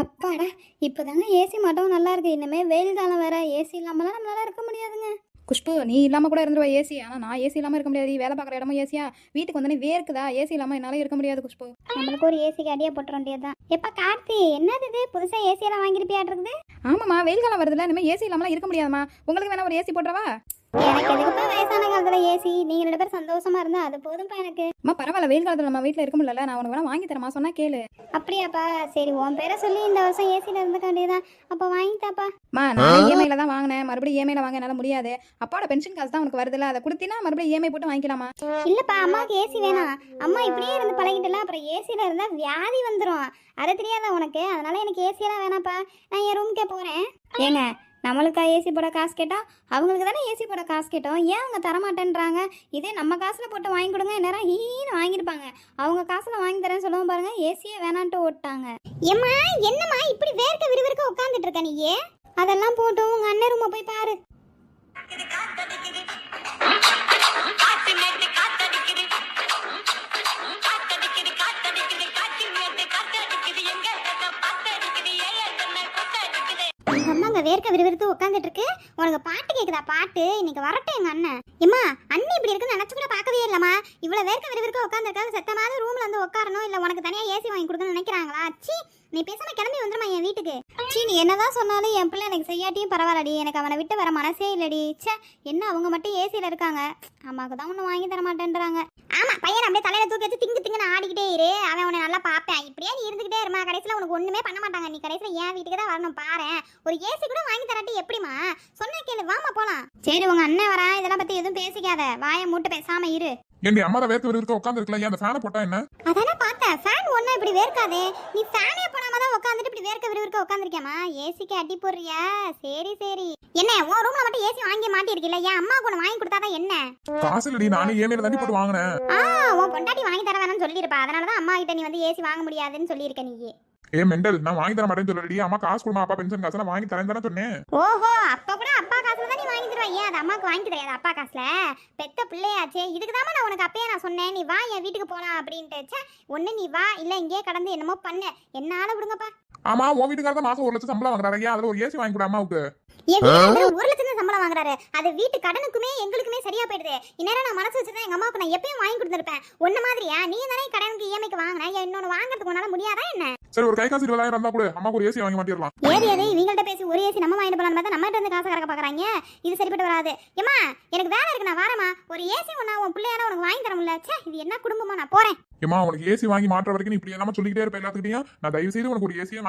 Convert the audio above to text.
அப்பாடா! இப்பதாங்க ஏசி மட்டும் நல்லா இருக்கு. இனிமே வெயில் காலம் வேற. ஏசி இல்லாமலாம் நம்மளால இருக்க முடியாதுங்க. குஷ்பு, நீ இல்லாம கூட இருந்துருவ ஏசி. ஆனா நான் ஏசி இல்லாம இருக்க முடியாது. வேலை பார்க்குற இடமும் ஏசியா? வீட்டுக்கு வந்தோடனே வேர்க்குதா? ஏசி இல்லாம என்னால இருக்க முடியாது குஷ்பு. நம்மளுக்கு ஒரு ஏசிக்கு அடியே போட்டுற வேண்டியதுதான். எப்பா கார்த்தி, என்னது இது புதுசா ஏசி எல்லாம் வாங்கிருப்பியாட்டிருக்குது? ஆமாம்மா, வெயில் காலம் வருதுல்ல, இனிமே ஏசி இல்லாமலாம் இருக்க முடியாதும்மா. உங்களுக்கு வேணா ஒரு ஏசி போட்டுறவா? எனக்கு எதுக்குப்பா வயசான காலத்துல ஏசி? நீங்க 2 பேரும் சந்தோஷமா இருந்தா அது போதும்ப்பா எனக்கு. அம்மா பரவாயில்ல, வெயில் காலத்துல நம்ம வீட்டில் இருக்க முடியல. நான் உனக்கு வேணா வாங்கி தரேம்மா, சொன்னா கேளு. அப்படியாப்பா? சரி, உன் பேரை சொல்லி இந்த வருஷம் ஏசில இருந்துக்க வேண்டியதுதான். அப்ப வாங்கித்தாப்பா. அம்மா, நான் இஎம்ஐல தான் வாங்கினேன். மறுபடியும் இஎம்ஐல வாங்க என்னால் முடியாது. அப்பாவோட பென்ஷன் காசு தான் உனக்கு வருதுல்ல, அதை கொடுத்தீங்கன்னா மறுபடியும் இஎம்ஐ போட்டு வாங்கிக்கலாமா? இல்லப்பா, அம்மாவுக்கு ஏசி வேணாம். அம்மா இப்படியே இருந்து பழகிட்டுல, அப்புறம் ஏசில இருந்தா வியாதி வந்துடும். அது தெரியாதா உனக்கு? அதனால எனக்கு ஏசியெல்லாம் வேணாப்பா. நான் என் ரூம்க்கே போறேன். ஏங்க, நம்மளுக்கா ஏசி போட காசு கேட்டோம்? அவங்களுக்கு தானே ஏசி போட காசு கேட்டோம். ஏன் அவங்க தரமாட்டேன்றாங்க? இதே நம்ம காசுல போட்டு வாங்கி கொடுங்க, நேரம் ஹீன்னு வாங்கியிருப்பாங்க. அவங்க காசுல வாங்கி தரேன்னு சொல்லுவோம் பாருங்க, ஏசியே வேணான்ட்டு ஓட்டாங்க. ஏம்மா, என்னம்மா இப்படி வேர்க்க விறுவிறுக்க உட்காந்துட்டு இருக்க நீயே? அதெல்லாம் போட்டும் உங்க அண்ணன் ரூமை போய் பாரு. எங்க அம்மா அங்க வேர்க்க விறுவிறுத்து உட்காந்துட்டு இருக்கு. உனக்கு பாட்டு கேக்குதா? பாட்டு இன்னைக்கு வரட்டும் எங்க அண்ணன். எம்மா, அண்ணி இப்படி இருக்குன்னு நினைச்சு கூட பார்க்கவே இல்லம்மா. இவ்வளவு வேர்க்க விறுவிறுக்க உட்காந்துருக்காங்க. செத்தமாவது ரூம்ல வந்து உட்காரணும், இல்ல உனக்கு தனியா ஏசி வாங்கி கொடுக்கணும்னு நினைக்கிறாங்களா? சி, நீ பேசாம கிளம்பி வந்துருமா என் வீட்டுக்கு. சி, நீ என்னதான் சொன்னாலும் என் பிள்ளை எனக்கு செய்யாட்டியும் பரவாயில்லடி. எனக்கு அவனை விட்டு வர மனசே இல்லடி. ச்சே, என்ன அவங்க மட்டும் ஏசியில இருக்காங்க. அம்மாவுக்கு தான் ஒன்றும் வாங்கி தர மாட்டேன்றாங்க. ஆமா, பையன் அப்படியே தலையில தூக்கி வச்சு திங்கு திங்குன்னு ஆடிக்கிட்டே இரு. அவன் உன்னை நல்லா பார்ப்பேன். இப்படியே நீ இருந்துகிட்டே இருமா, கடைசியில் உனக்கு ஒண்ணுமே பண்ண மாட்டாங்க. நீ கடைசியில் என் வீட்டுக்கு தான் வரணும் பாரு. ஒரு ஏசி கூட வாங்கி தராட்டி எப்படிமா? சொன்ன கேளு, வாமா போலாம். சரி, உங்க அண்ணன் வரா, இதெல்லாம் பத்தி எதுவும் பேசிக்காத. வாயை மூட்டு பேசாம இரு. ஏண்டி அம்மா தான் வேர்க்க விறுவிறுக்க உட்கார்ந்து இருக்கலாம், ஏன் அந்த ஃபேனை போட்டா என்ன? அதானே பார்த்தேன், ஃபேன் ஒன்றும் இப்படி வேர்க்காதே. நீ ஃபேனே போடாம தான் உட்காந்துட்டு இப்படி வேர்க்க விறுவிறுக்க உட்காந்துருக்கேம்மா. ஏசிக்கு அடி போடுறியா? சரி சரி. என்ன, உன் ரூம்ல மட்டும் ஏசி வாங்கி மாட்டிருக்கீல்ல, என் அம்மாவுக்கு ஒன்று வாங்கி கொடுத்தாதான் என்ன? காசு இல்லடி, நானே இஎம்ஐல தாண்டி போட்டு வாங்கினேன். உன் பொண்டாட்டி வாங்கி தர வேணாம்னு சொல்லியிருப்பா. அதனால தான் அம்மா கிட்ட நீ வந்து ஏசி வாங்க முடியாதுன்னு சொல்லியிருக்க நீ. ஏ மெண்டல், நான் வாங்கி தர மாட்டேன்னு சொல்லடி. அம்மா காசு கொடுமா, அப்பா பென்ஷன் காசு நான் வாங்கி தரேன் தானே சொன்னேன். ஓஹோ, அப்ப கூட அப்பா காசுல தான் நீ வாங்கி தருவா? ஏன் அது அம்மாவுக்கு வாங்கி தெரியாது? அப்பா காசுல பெத்த பிள்ளையாச்சே. இதுக்கு தான் நான் உனக்கு அப்பயே நான் சொன்னேன், நீ வா என் வீட்டுக்கு போலாம் அப்படின்ட்டு. ஒண்ணு நீ வா, இல்ல இங்கே கடந்து என்னமோ பண்ணு. என்னால விடுங்கப்பா. ஆமா, உன் வீட்டுக்காரர் தான் மாசம் 1 லட்சம் சம்பளம் வாங்குறாரு. ஏன் அதுல ஒரு ஏசி வாங்கி கொடு அம்மாவுக்கு. என் வீட்டுக்கு 1 லட்சம் சம்பளம் வாங்குறாரு. அது வீட்டு கடனுக்குமே எங்களுக்குமே சரியா போயிடுது. இந்நேரம் நான் மனசு வச்சுதான் எங்க அம்மாவுக்கு நான் எப்பயும் வாங்கி கொடுத்துருப்பேன். ஒன்ன மாதிரியா நீ தானே கடனுக்கு இஎம்ஐக்கு வாங்கின? இன்னொன்னு வாங்குறதுக்கு உன்னால முடியாதா என்ன? சரி, ஒரு கை காசு 20,000 இருந்தா கூட அம்மாவுக்கு ஒரு ஏசி வாங்கி மாட்டிடலாம். ஏது ஏது இவங்கள்ட்ட பேசி ஒரு ஏசி நம்ம வாங்கிட்டு போலாம் பார்த்தா நம்ம இருந்து காசு கறக்க பாக்குறாங்க. இது சரிப்பட்டு வராது. ஏமா, எனக்கு வேலை இருக்கு, நான் வரமா. ஒரு ஏசி ஒண்ணா உன் பிள்ளையார உனக்கு வாங்கி தர முடியல. ச்சே, இது என்ன குடும்பமா? நான் போறேன். ஏமா, உனக்கு ஏசி வாங்கி மாற்ற வரைக்கும் நீ இப்படி எல்லாமே சொல்லிக்கிட்டே இருப்ப எல்லாத்துக்கிட்டையும். நான் தயவு செய்து உனக்கு ஒரு ஏசியை